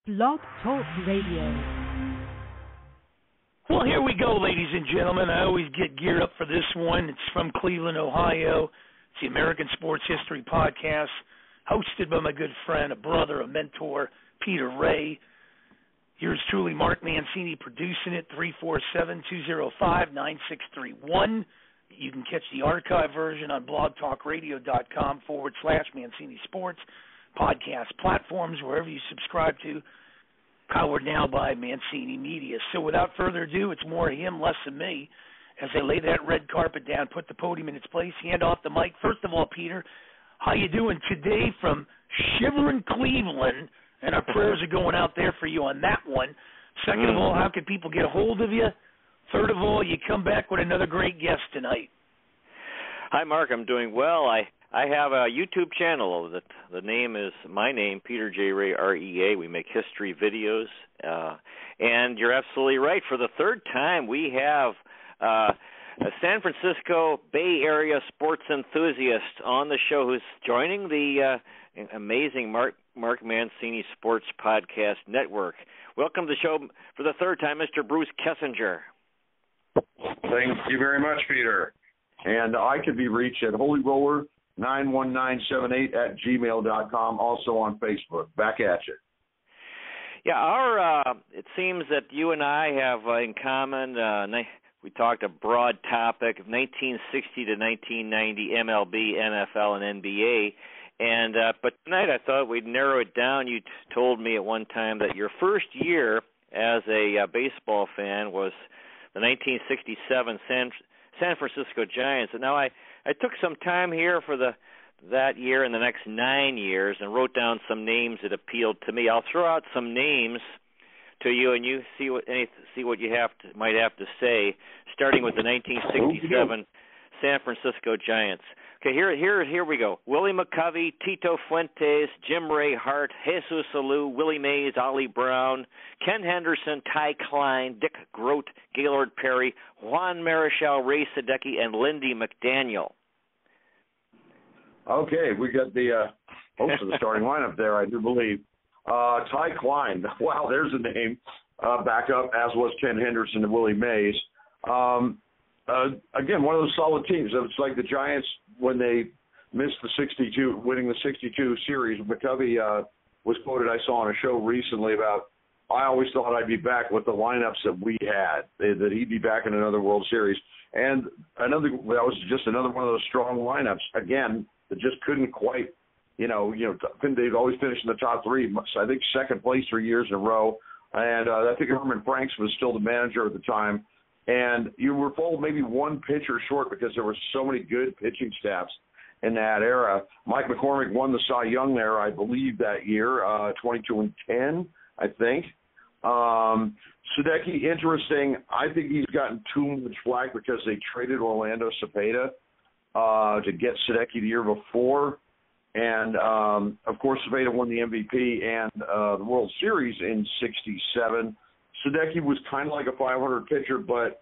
Blog Talk Radio. Well, here we go, ladies and gentlemen. I always get geared up for this one. It's from Cleveland, Ohio. It's the American Sports History Podcast, hosted by my good friend, a brother, a mentor, Peter Ray. Yours truly, Mark Mancini, producing it, 347-205-9631. You can catch the archive version on blogtalkradio.com/Mancini Sports, podcast platforms, wherever you subscribe to, powered now by Mancini Media. So without further ado, it's more him, less of me. As I lay that red carpet down, put the podium in its place, hand off the mic. First of all, Peter, how you doing today from shivering Cleveland? And our prayers are going out there for you on that one. Second of all, how can people get a hold of you? Third of all, you come back with another great guest tonight. Hi, Mark. I'm doing well. I have a YouTube channel. The name is my name, Peter J. Ray, REA. We make history videos. And you're absolutely right. For the third time, we have a San Francisco Bay Area sports enthusiast on the show who's joining the amazing Mark Mancini Sports Podcast Network. Welcome to the show for the third time, Mr. Bruce Kessinger. Thank you very much, Peter. And I can be reached at holyroller91978@gmail.com, also on Facebook. Back at you. Yeah, it seems that you and I have in common, we talked a broad topic of 1960 to 1990 MLB, NFL, and NBA. And but tonight I thought we'd narrow it down. You told me at one time that your first year as a baseball fan was the 1967 San Francisco Giants. And now I took some time here for that year and the next 9 years and wrote down some names that appealed to me. I'll throw out some names to you, and you see what you might have to say. Starting with the 1967 San Francisco Giants. Okay, here we go. Willie McCovey, Tito Fuentes, Jim Ray Hart, Jesus Alou, Willie Mays, Ollie Brown, Ken Henderson, Ty Klein, Dick Grote, Gaylord Perry, Juan Marichal, Ray Sadecki, and Lindy McDaniel. Okay, we got the most of the starting lineup there, I do believe. Ty Klein, wow, there's a name. Back up, as was Ken Henderson and Willie Mays. Again, one of those solid teams. It's like the Giants when they missed winning the 62 series. McCovey was quoted, I saw on a show recently about, I always thought I'd be back with the lineups that we had, that he'd be back in another World Series. And that was just another one of those strong lineups, again, that just couldn't quite, they'd always finish in the top three. I think second place 3 years in a row. And I think Herman Franks was still the manager at the time. And you were told maybe one pitcher short because there were so many good pitching staffs in that era. Mike McCormick won the Cy Young there, I believe, that year, 22-10, I think. Sadecki, interesting. I think he's gotten too much flack because they traded Orlando Cepeda to get Sadecki the year before. And, of course, Cepeda won the MVP and the World Series in 67. Sadecki was kind of like a 500 pitcher, but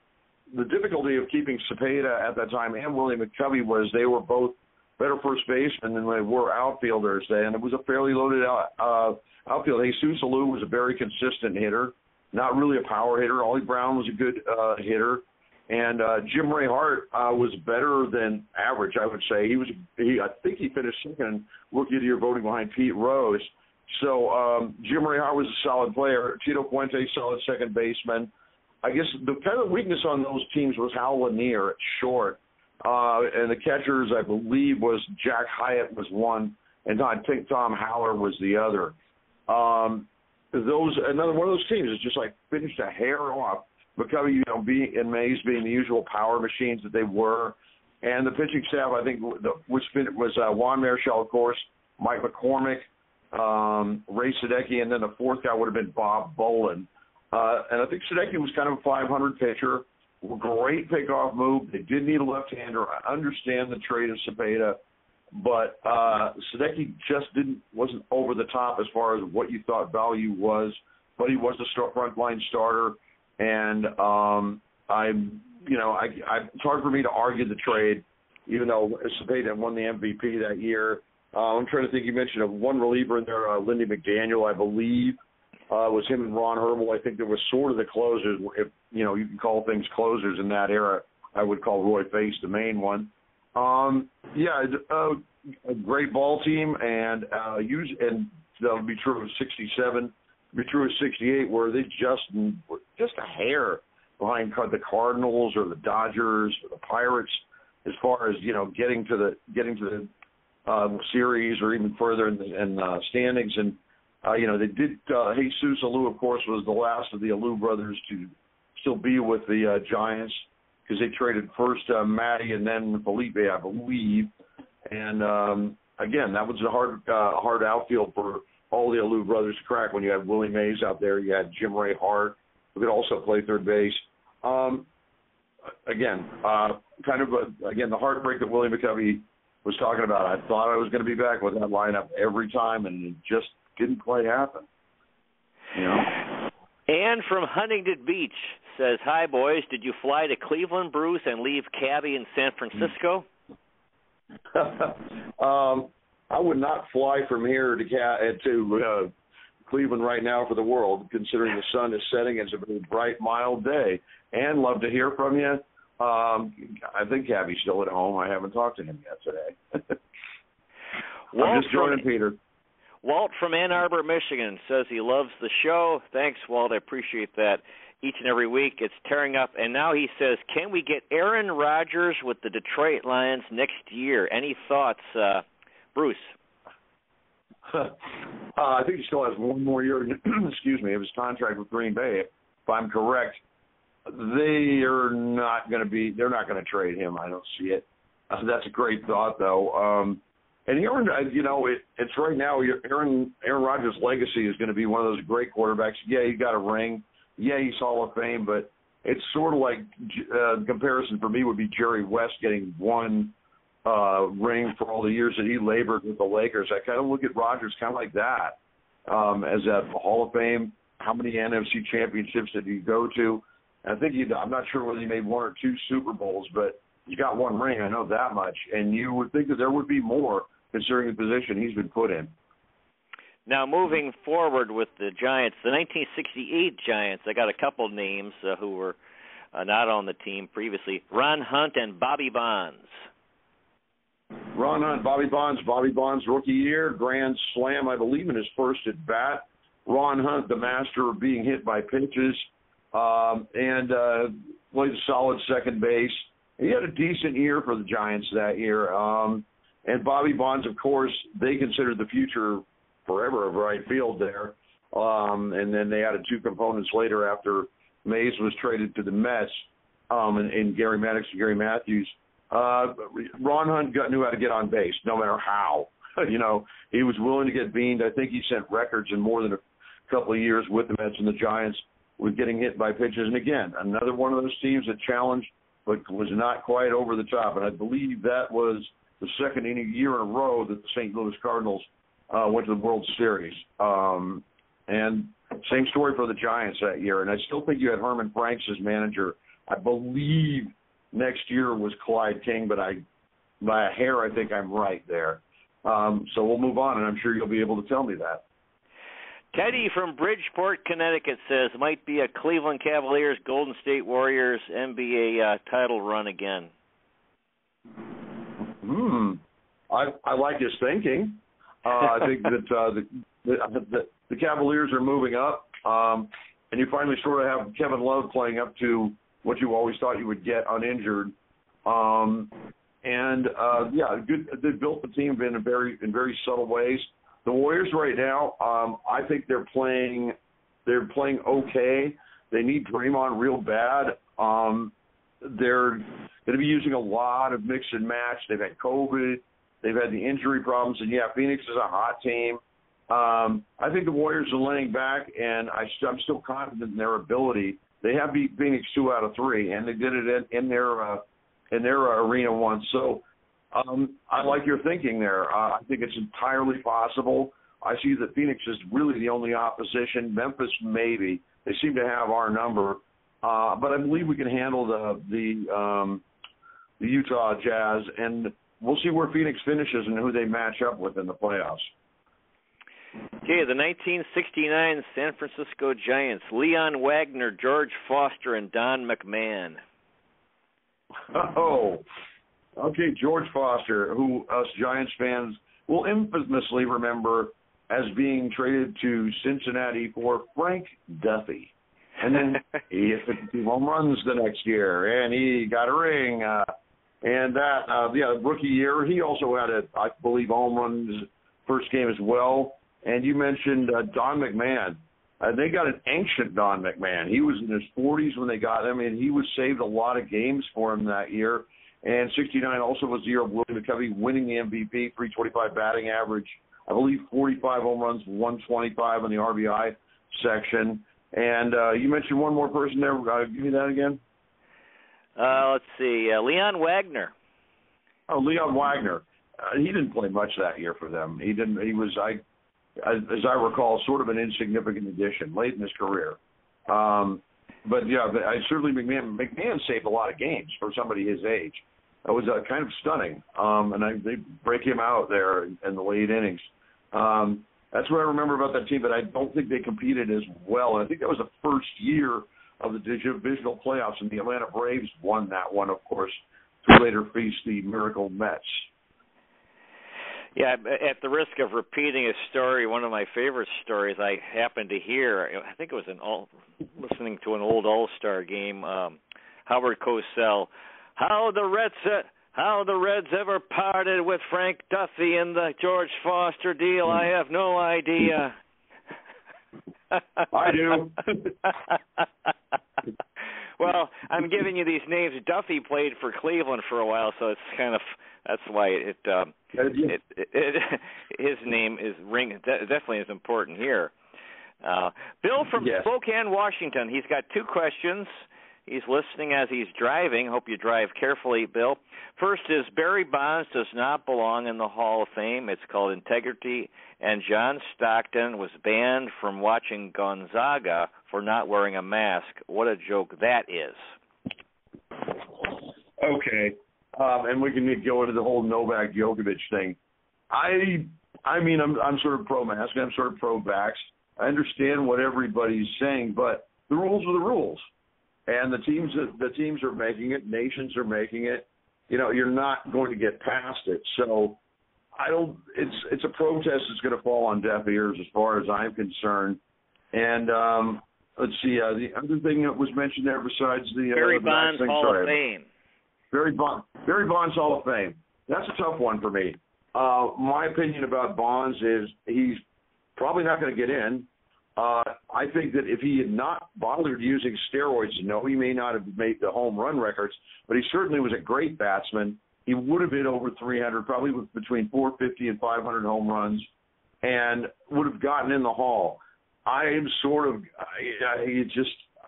the difficulty of keeping Cepeda at that time and Willie McCovey was they were both better first basemen than they were outfielders then, and it was a fairly loaded outfield. Jesus Alou was a very consistent hitter, not really a power hitter. Ollie Brown was a good hitter, and Jim Ray Hart was better than average, I would say. I think he finished second rookie of the year voting behind Pete Rose. So Jim Ray Hart was a solid player. Tito Fuentes, solid second baseman. I guess the kind of weakness on those teams was Hal Lanier at short. And the catchers, I believe, was Jack Hyatt was one, and I think Tom Haller was the other. Another one of those teams is just like finished a hair off. McCovey, and Mays being the usual power machines that they were. And the pitching staff, I think, was Juan Marichal, of course, Mike McCormick, Ray Sadecki, and then the fourth guy would have been Bob Bolin. And I think Sadecki was kind of a 500 pitcher, great pickoff move. They did need a left-hander. I understand the trade of Cepeda, but Sadecki just wasn't over the top as far as what you thought value was, but he was the front-line starter, and it's hard for me to argue the trade, even though Cepeda won the MVP that year. I'm trying to think. You mentioned one reliever in there, Lindy McDaniel, I believe. It was him and Ron Herbel. I think there was sort of the closers. If you can call things closers in that era, I would call Roy Face the main one. A great ball team, and that would be true of '67, be true of '68, where they were just a hair behind the Cardinals or the Dodgers or the Pirates as far as getting to the series or even further in the standings. And they did. Jesus Alou, of course, was the last of the Alou brothers to still be with the Giants, because they traded first Matty and then Felipe, I believe. And again, that was a hard outfield for all the Alou brothers to crack. When you had Willie Mays out there, you had Jim Ray Hart, who could also play third base. The heartbreak that Willie McCovey was talking about. I thought I was going to be back with that lineup every time, and it just didn't quite happen. Ann from Huntington Beach says, "Hi, boys. Did you fly to Cleveland, Bruce, and leave Cabby in San Francisco?" I would not fly from here to Cleveland right now for the world, considering the sun is setting. It's a very bright, mild day. And love to hear from you. I think Cabby's still at home. I haven't talked to him yet today. I'm just joining Peter. Walt from Ann Arbor, Michigan says he loves the show. Thanks, Walt. I appreciate that. Each and every week it's tearing up. And now he says, can we get Aaron Rodgers with the Detroit Lions next year? Any thoughts, Bruce? I think he still has one more year, of his contract with Green Bay. If I'm correct, they're not going to trade him. I don't see it. That's a great thought, though. And Aaron, it's right now, Aaron Rodgers' legacy is going to be one of those great quarterbacks. Yeah, he got a ring. Yeah, he's Hall of Fame, but it's sort of like comparison for me would be Jerry West getting one ring for all the years that he labored with the Lakers. I kind of look at Rodgers kind of like that, as a Hall of Fame. How many NFC championships did he go to? And I think I'm not sure whether he made one or two Super Bowls, but he's got one ring. I know that much. And you would think that there would be more, considering the position he's been put in. Now, moving forward with the Giants, the 1968 Giants, I got a couple names who were not on the team previously. Ron Hunt and Bobby Bonds. Ron Hunt, Bobby Bonds rookie year, grand slam, I believe, in his first at bat. Ron Hunt, the master of being hit by pitches, and played solid second base. He had a decent year for the Giants that year. And Bobby Bonds, of course, they considered the future forever of right field there. And then they added two components later after Mays was traded to the Mets, and Gary Maddox and Gary Matthews. Ron Hunt knew how to get on base, no matter how. He was willing to get beamed. I think he set records in more than a couple of years with the Mets and the Giants with getting hit by pitches. And again, another one of those teams that challenged but was not quite over the top. And I believe that was the second year in a row that the St. Louis Cardinals went to the World Series. And same story for the Giants that year. And I still think you had Herman Franks as manager. I believe next year was Clyde King, but by a hair, I think I'm right there. So we'll move on, and I'm sure you'll be able to tell me that. Teddy from Bridgeport, Connecticut says, might be a Cleveland Cavaliers, Golden State Warriors NBA title run again. I like his thinking. I think that the Cavaliers are moving up, and you finally sort of have Kevin Love playing up to what you always thought you would get uninjured. Good. They built the team in very subtle ways. The Warriors right now, I think they're playing okay. They need Draymond real bad. They're going to be using a lot of mix and match. They've had COVID. They've had the injury problems. And, Phoenix is a hot team. I think the Warriors are laying back, and I'm still confident in their ability. They have beat Phoenix 2 out of 3, and they did it in their arena once. So I like your thinking there. I think it's entirely possible. I see that Phoenix is really the only opposition. Memphis, maybe. They seem to have our number. But I believe we can handle the Utah Jazz, and we'll see where Phoenix finishes and who they match up with in the playoffs. Okay, the 1969 San Francisco Giants, Leon Wagner, George Foster, and Don McMahon. Oh, okay, George Foster, who us Giants fans will infamously remember as being traded to Cincinnati for Frank Duffy. And then he hit 52 home runs the next year, and he got a ring. Rookie year, he also had I believe, home run his first game as well. And you mentioned Don McMahon. They got an ancient Don McMahon. He was in his 40s when they got him, and he was saved a lot of games for him that year. And 69 also was the year of Willie McCovey winning the MVP, 325 batting average, I believe 45 home runs, 125 on the RBI section. And you mentioned one more person there. Give me that again. Let's see, Leon Wagner. Oh, Leon Wagner. He didn't play much that year for them. He didn't. He was, as I recall, sort of an insignificant addition late in his career. But certainly McMahon saved a lot of games for somebody his age. That was kind of stunning. They break him out there in the late innings. That's what I remember about that team, but I don't think they competed as well. And I think that was the first year of the divisional playoffs, and the Atlanta Braves won that one, of course, to later face the Miracle Mets. Yeah, at the risk of repeating a story, one of my favorite stories I happened to hear, I think it was listening to an old All-Star game, Howard Cosell, how the Reds ever parted with Frank Duffy in the George Foster deal, I have no idea. I do. Well, I'm giving you these names. Duffy played for Cleveland for a while, so it's kind of that's why his name definitely is important here. Bill from Spokane, Washington. He's got two questions. He's listening as he's driving. Hope you drive carefully, Bill. First is Barry Bonds does not belong in the Hall of Fame. It's called integrity. And John Stockton was banned from watching Gonzaga for not wearing a mask. What a joke that is. Okay. And we can go into the whole Novak Djokovic thing. I mean, I'm sort of pro-mask. I'm sort of pro-vax. I understand what everybody's saying, but the rules are the rules. And the teams are making it. Nations are making it. You're not going to get past it. So it's a protest that's going to fall on deaf ears as far as I'm concerned. And let's see. The other thing that was mentioned there besides the Barry Bonds Hall of Fame. Barry Bonds Hall of Fame. That's a tough one for me. My opinion about Bonds is he's probably not going to get in. I think that if he had not bothered using steroids, he may not have made the home run records, but he certainly was a great batsman. He would have hit over 300, probably with between 450 and 500 home runs, and would have gotten in the Hall. I am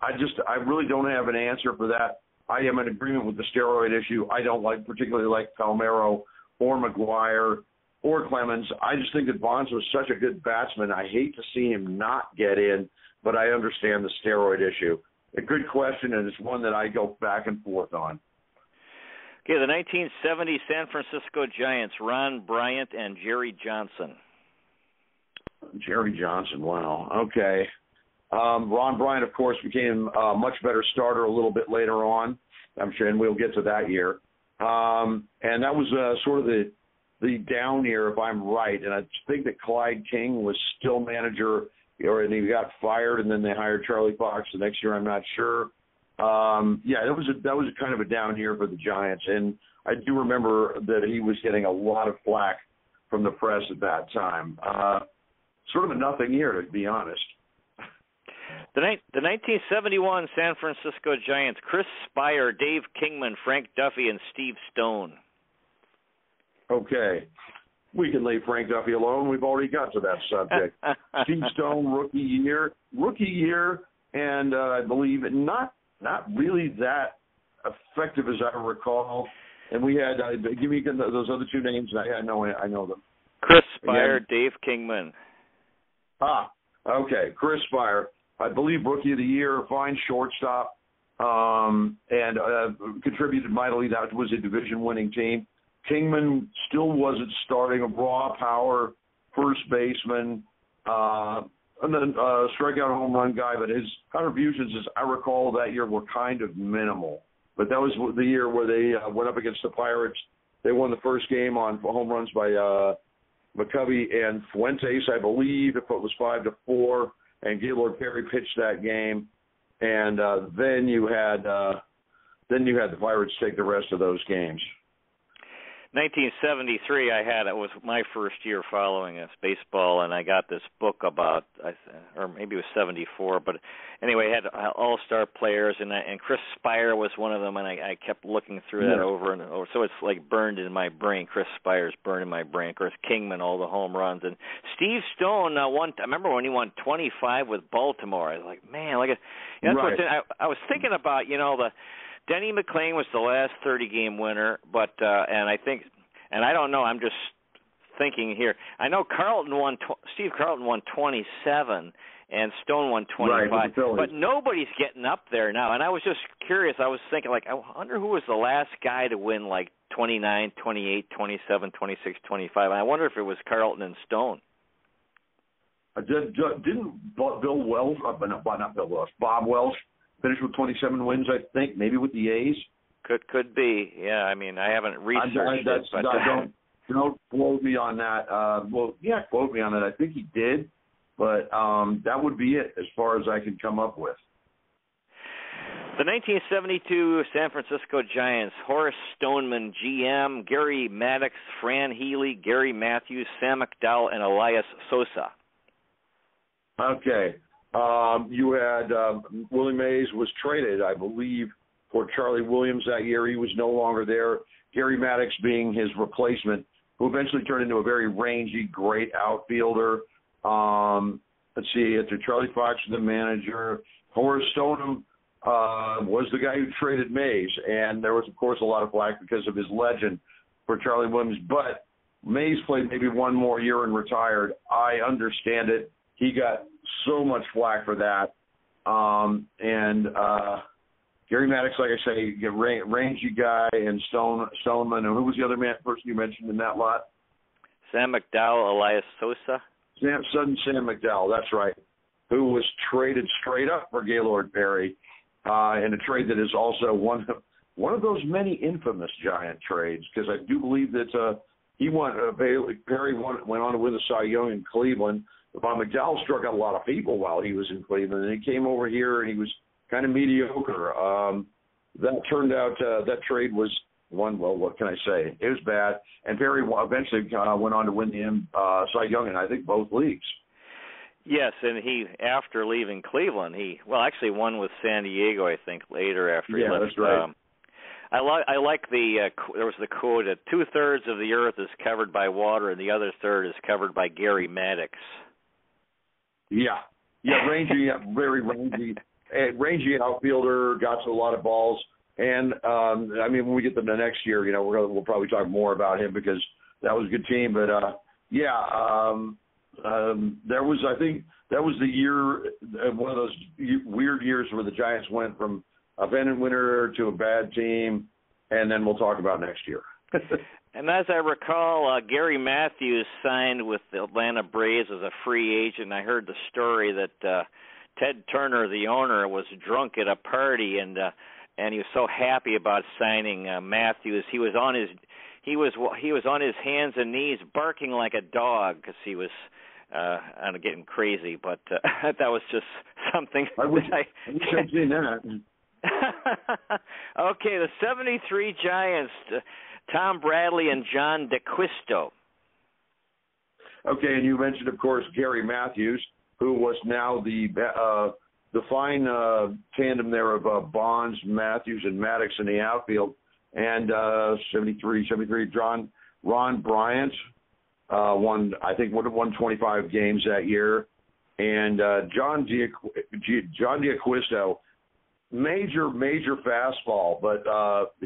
I really don't have an answer for that. I am in agreement with the steroid issue. I don't particularly like Palmeiro or McGuire or Clemens. I just think that Bonds was such a good batsman. I hate to see him not get in, but I understand the steroid issue. A good question, and it's one that I go back and forth on. Okay, the 1970 San Francisco Giants, Ron Bryant and Jerry Johnson. Jerry Johnson, wow. Okay. Ron Bryant, of course, became a much better starter a little bit later on, I'm sure, and we'll get to that year. And that was sort of the down year, if I'm right. And I think that Clyde King was still manager, and he got fired, and then they hired Charlie Fox the next year. I'm not sure. That was kind of a down year for the Giants, and I do remember that he was getting a lot of flack from the press at that time. Sort of a nothing year, to be honest. The 1971 San Francisco Giants, Chris Spire, Dave Kingman, Frank Duffy, and Steve Stone. Okay. We can leave Frank Duffy alone. We've already got to that subject. Steve Stone, rookie year, and I believe not really that effective as I recall. And we had, give me those other two names. I know them. Chris Spire, Dave Kingman. Okay. Chris Spire, I believe rookie of the year, fine shortstop, and contributed mightily. That was a division-winning team. Kingman still wasn't starting, a raw power first baseman, and then strikeout home run guy, but his contributions, as I recall, that year were kind of minimal. But that was the year where they went up against the Pirates. They won the first game on home runs by McCovey and Fuentes, I believe, if it was 5-4, and Gaylord Perry pitched that game. And then you had the Pirates take the rest of those games. 1973, it was my first year following this baseball, and I got this book about, or maybe it was 74, but anyway, it had all-star players, and Chris Spire was one of them, and I kept looking through that over and over. So it's like burned in my brain. Chris Spire's burned in my brain. Of course, Kingman, all the home runs, and Steve Stone I remember when he won 25 with Baltimore. I was like, man, that's right. I was thinking about, Denny McClain was the last 30-game winner, but and I think, and I don't know, I'm just thinking here. I know Steve Carlton won 27, and Stone won 25, right, but nobody's getting up there now. And I was just curious. I was thinking, I wonder who was the last guy to win 29, 28, 27, 26, 25. And I wonder if it was Carlton and Stone. Didn't Bill Welsh, not Bill Welsh, Bob Welsh, finished with 27 wins, I think, maybe with the A's. Could be. Yeah, I mean, I haven't researched it. But don't quote me on that. Quote me on it. I think he did, but that would be it as far as I can come up with. The 1972 San Francisco Giants, Horace Stoneman, GM, Gary Maddox, Fran Healy, Gary Matthews, Sam McDowell, and Elias Sosa. Okay. You had Willie Mays was traded, I believe, for Charlie Williams that year. He was no longer there. Gary Maddox being his replacement, who eventually turned into a very rangy, great outfielder. Let's see, after Charlie Fox was the manager, Horace Stoneham was the guy who traded Mays, and there was, of course, a lot of flack because of his legend for Charlie Williams. But Mays played maybe one more year and retired. I understand it. He got so much flack for that. Gary Maddox, like I say, rangy guy, and Stoneman. And who was the other person you mentioned in that lot? Sam McDowell, Elias Sosa. Sam McDowell, that's right, who was traded straight up for Gaylord Perry in a trade that is also one of those many infamous Giant trades, because I do believe that Perry went on to win the Cy Young in Cleveland. McDowell struck out a lot of people while he was in Cleveland, and he came over here and he was kind of mediocre. That turned out that trade was one. Well, what can I say? It was bad, and Perry eventually went on to win the Cy Young in, I think, both leagues. Yes, and he, after leaving Cleveland, he actually won with San Diego, I think, later after he left. Yeah, that's right. I like there was the quote that 2/3 of the earth is covered by water and the other third is covered by Gary Maddox. Yeah, rangy, very rangy outfielder, got to a lot of balls, and I mean, when we get to the next year, we'll probably talk more about him because that was a good team. But I think that was the year, one of those weird years where the Giants went from a pennant winner to a bad team, and then we'll talk about next year. And as I recall, Gary Matthews signed with the Atlanta Braves as a free agent. I heard the story that Ted Turner, the owner, was drunk at a party, and he was so happy about signing Matthews. He was on his hands and knees, barking like a dog because he was getting crazy. But that was just something. I wish I'd seen that. Okay, the 73 Giants, Tom Bradley and John DeQuisto. Okay, and you mentioned, of course, Gary Matthews, who was now the fine tandem there of Bonds, Matthews, and Maddox in the outfield. And 73, Ron Bryant won 25 games that year. And John DeQuisto, major fastball, but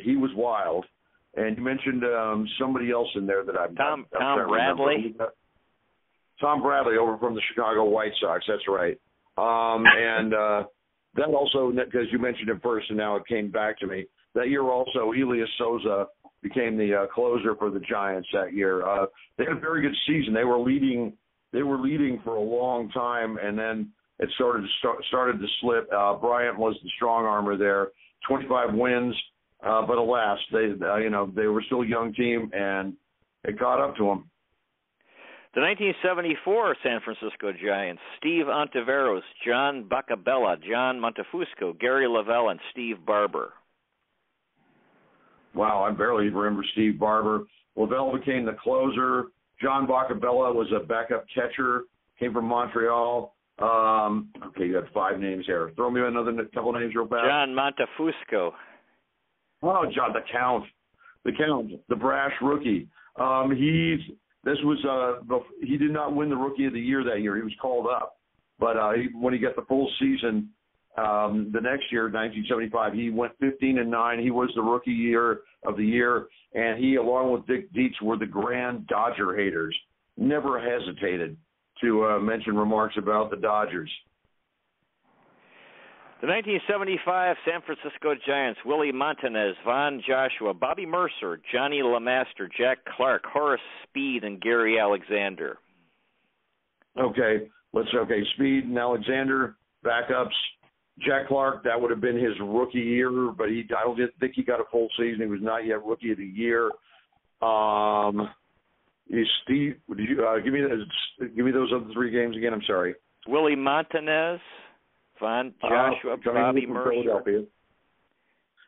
he was wild. And you mentioned somebody else in there that Tom Bradley. Tom Bradley over from the Chicago White Sox. That's right. And that also, because you mentioned him first, and now it came back to me. That year also, Elias Souza became the closer for the Giants that year. They had a very good season. They were leading they were leading for a long time, and then it started to slip. Bryant was the strong armor there, 25 wins, but alas, they were still a young team, and it caught up to them. The 1974 San Francisco Giants: Steve Ontiveros, John Bacabella, John Montefusco, Gary Lavelle, and Steve Barber. Wow, I barely remember Steve Barber. Lavelle became the closer. John Bacabella was a backup catcher, came from Montreal. Okay, you got 5 names here. Throw me another couple names real fast. John Montefusco. Oh, John, the Count, the brash rookie. He did not win the Rookie of the Year that year. He was called up, but when he got the full season, the next year, 1975, he went 15-9. He was the Rookie of the Year, and he, along with Dick Dietz, were the grand Dodger haters. Never hesitated to mention remarks about the Dodgers. The 1975 San Francisco Giants: Willie Montanez, Von Joshua, Bobby Mercer, Johnny LeMaster, Jack Clark, Horace Speed, and Gary Alexander. Okay, Speed and Alexander, backups. Jack Clark, that would have been his rookie year, but I don't think he got a full season. He was not yet Rookie of the Year. Steve, did you give me those other 3 games again? I'm sorry. Willie Montanez, Von Joshua, Bobby Mercer.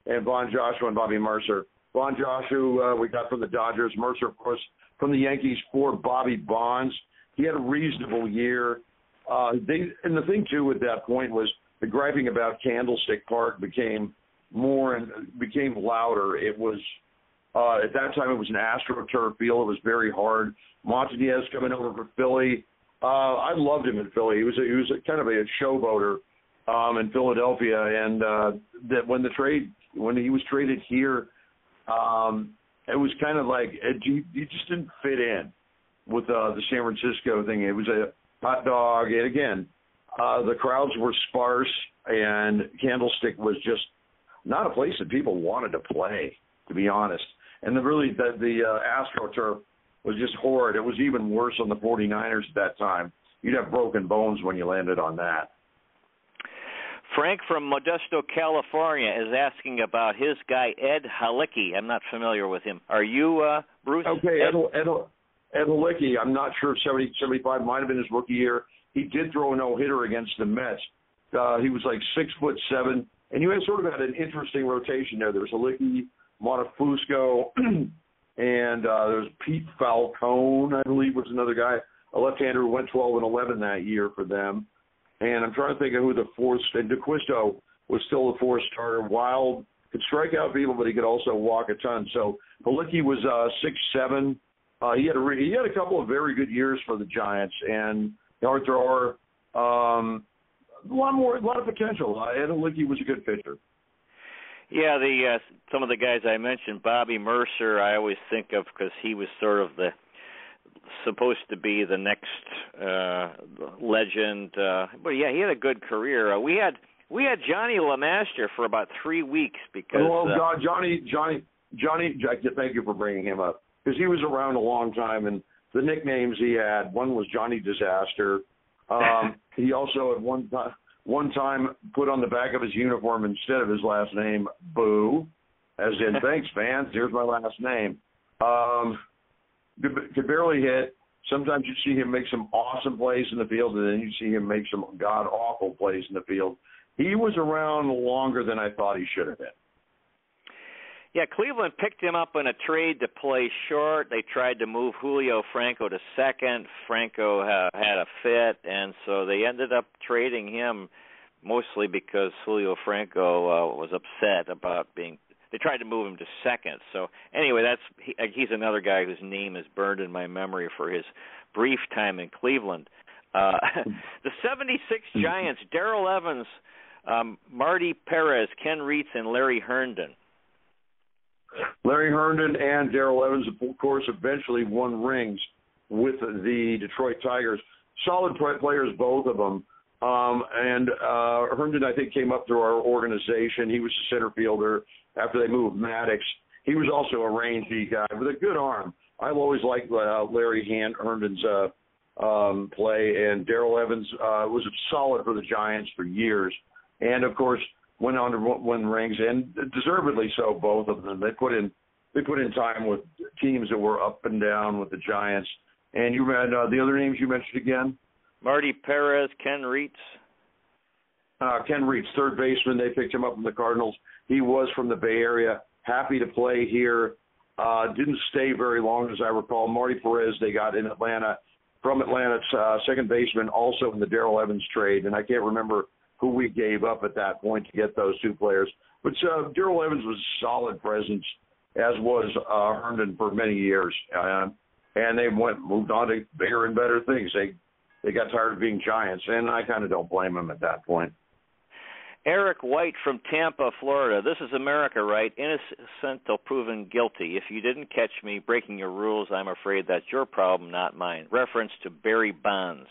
And Von Joshua and Bobby Mercer. Von Joshua we got from the Dodgers. Mercer, of course, from the Yankees for Bobby Bonds. He had a reasonable year. And the thing, too, at that point was the griping about Candlestick Park became louder. It was at that time it was an AstroTurf field. It was very hard. Montanez coming over for Philly. I loved him in Philly. He was kind of a showboater in Philadelphia, and that when he was traded here, it was kind of like he just didn't fit in with the San Francisco thing. It was a hot dog, and again, the crowds were sparse, and Candlestick was just not a place that people wanted to play, to be honest. And the AstroTurf was just horrid. It was even worse on the 49ers at that time. You'd have broken bones when you landed on that. Frank from Modesto, California, is asking about his guy, Ed Halicki. I'm not familiar with him. Are you, Bruce? Okay, Ed Halicki, I'm not sure if 75 might have been his rookie year. He did throw a no-hitter against the Mets. He was like 6'7", and you sort of had an interesting rotation there. There was Halicki, Montefusco, and there was Pete Falcone, I believe, was another guy, a left-hander who went 12-11 that year for them. And I'm trying to think of who the fourth, and DeQuisto was still the fourth starter. Wild could strike out people, but he could also walk a ton. So Halicki was 6'7". He had a couple of very good years for the Giants, and hard thrower, a lot of potential. Ed Halicki was a good pitcher. Yeah, some of the guys I mentioned, Bobby Mercer, I always think of because he was sort of supposed to be the next legend. But yeah, he had a good career. We had Johnny LeMaster for about 3 weeks because. Oh God, Johnny! Thank you for bringing him up because he was around a long time, and the nicknames he had, one was Johnny Disaster. He also at one time put on the back of his uniform instead of his last name, Boo, as in, thanks, fans, here's my last name. Could barely hit. Sometimes you see him make some awesome plays in the field, and then you see him make some god-awful plays in the field. He was around longer than I thought he should have been. Yeah, Cleveland picked him up in a trade to play short. They tried to move Julio Franco to second. Franco had a fit, and so they ended up trading him mostly because Julio Franco was upset about being – they tried to move him to second. So anyway, he's another guy whose name is burned in my memory for his brief time in Cleveland. The 76 Giants, Darrell Evans, Marty Perez, Ken Reitz, and Larry Herndon. Larry Herndon and Darrell Evans, of course, eventually won rings with the Detroit Tigers. Solid players, both of them. And Herndon, I think, came up through our organization. He was a center fielder after they moved Maddox. He was also a rangy guy with a good arm. I've always liked Larry Herndon's play, and Darrell Evans was solid for the Giants for years, and of course went on to win rings, and deservedly so, both of them. They put in time with teams that were up and down with the Giants. And you had the other names you mentioned again? Marty Perez, Ken Reitz. Ken Reitz, third baseman. They picked him up from the Cardinals. He was from the Bay Area. Happy to play here. Didn't stay very long, as I recall. Marty Perez, they got in Atlanta, from Atlanta, second baseman, also in the Darrell Evans trade. And I can't remember who we gave up at that point to get those two players. But Darrell Evans was a solid presence, as was Herndon for many years. And they moved on to bigger and better things. They got tired of being Giants, and I kind of don't blame them at that point. Eric White from Tampa, Florida. This is America, right? Innocent till proven guilty. If you didn't catch me breaking your rules, I'm afraid that's your problem, not mine. Reference to Barry Bonds.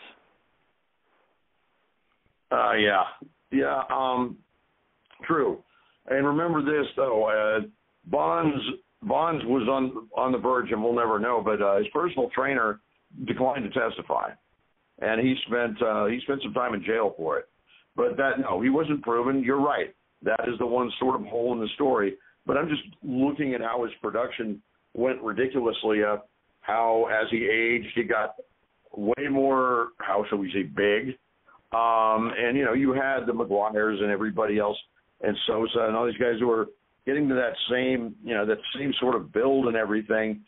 True. And remember this, though, Bonds was on the verge, and we'll never know, but his personal trainer declined to testify, and he spent some time in jail for it. But he wasn't proven. You're right. That is the one sort of hole in the story. But I'm just looking at how his production went ridiculously up, how as he aged, he got way more, how shall we say, big. And, you had the McGuires and everybody else and Sosa and all these guys who were getting to that same sort of build and everything.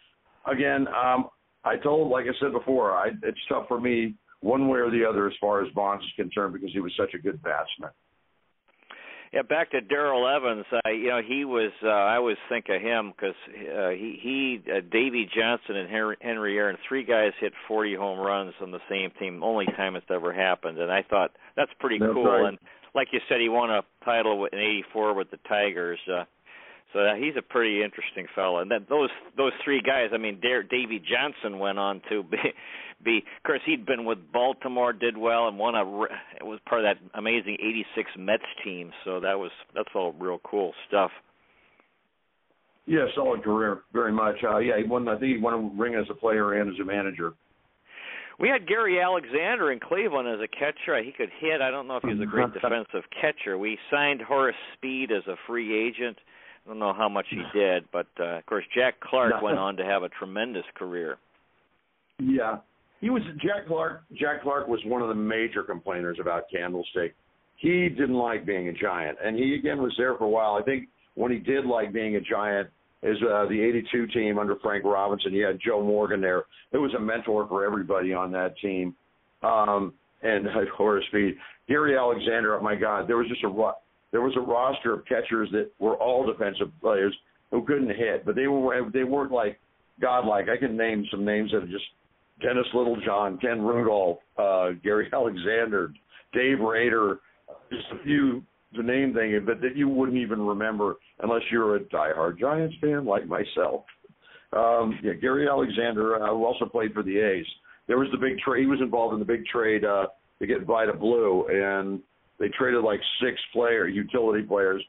Again, like I said before, it's tough for me one way or the other as far as Bonds is concerned because he was such a good batsman. Yeah, back to Darrell Evans. He was. I always think of him because Davey Johnson and Henry Aaron, three guys hit 40 home runs on the same team. Only time it's ever happened, and I thought that's pretty cool. Right. And like you said, he won a title in '84 with the Tigers. So he's a pretty interesting fellow. And then those three guys. I mean, Davey Johnson went on to be. Of course, he'd been with Baltimore, did well, and it was part of that amazing '86 Mets team. So that's all real cool stuff. Yeah, solid career, very much. He won. I think he won a ring as a player and as a manager. We had Gary Alexander in Cleveland as a catcher. He could hit. I don't know if he was a great defensive catcher. We signed Horace Speed as a free agent. I don't know how much he did, but, of course, Jack Clark went on to have a tremendous career. Yeah. Jack Clark was one of the major complainers about Candlestick. He didn't like being a Giant, and he, again, was there for a while. I think when he did like being a Giant is the 82 team under Frank Robinson. You had Joe Morgan there. It was a mentor for everybody on that team. And Horace Speed. Gary Alexander, oh, my God, there was a roster of catchers that were all defensive players who couldn't hit, but they weren't like godlike. I can name some names that are just Dennis Littlejohn, Ken Rudolph, Gary Alexander, Dave Rader, just a few to name things, but that you wouldn't even remember unless you're a diehard Giants fan like myself. Gary Alexander, who also played for the A's. There was the big trade. He was involved in the big trade to get Vida Blue, and they traded like 6 utility players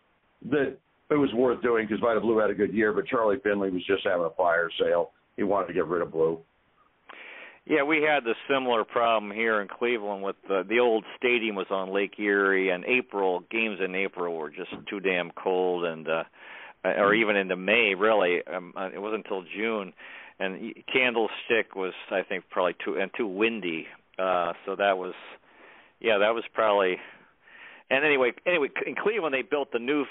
that it was worth doing because Vida Blue had a good year, but Charlie Finley was just having a fire sale. He wanted to get rid of Blue. Yeah, we had the similar problem here in Cleveland with the old stadium was on Lake Erie, and games in April were just too damn cold, and or even into May, really. It wasn't until June, and Candlestick was, I think, probably too windy. So that was probably. And anyway, in Cleveland they built the new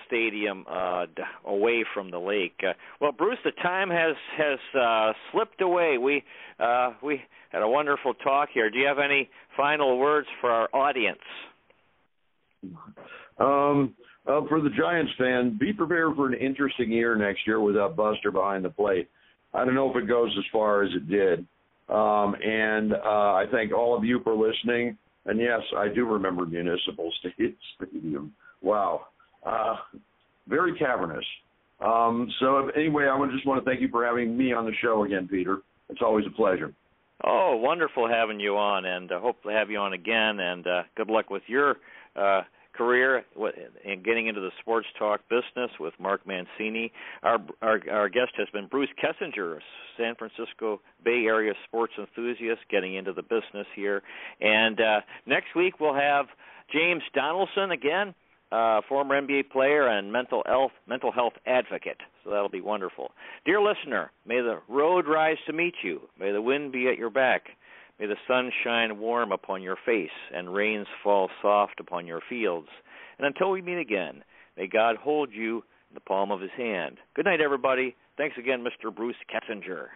stadium away from the lake. Well, Bruce, the time has slipped away. We had a wonderful talk here. Do you have any final words for our audience? For the Giants fan, be prepared for an interesting year next year without Buster behind the plate. I don't know if it goes as far as it did. And I thank all of you for listening. And, yes, I do remember Municipal Stadium. Wow. Very cavernous. So, anyway, I just want to thank you for having me on the show again, Peter. It's always a pleasure. Oh, wonderful having you on, and hope to have you on again. And good luck with your career. And getting into the sports talk business with Mark Mancini. Our guest has been Bruce Kessinger, a San Francisco Bay Area sports enthusiast, getting into the business here. And next week we'll have James Donaldson again, former NBA player and mental health advocate. So that'll be wonderful. Dear listener, may the road rise to meet you. May the wind be at your back. May the sun shine warm upon your face and rains fall soft upon your fields. And until we meet again, may God hold you in the palm of his hand. Good night, everybody. Thanks again, Mr. Bruce Kessinger.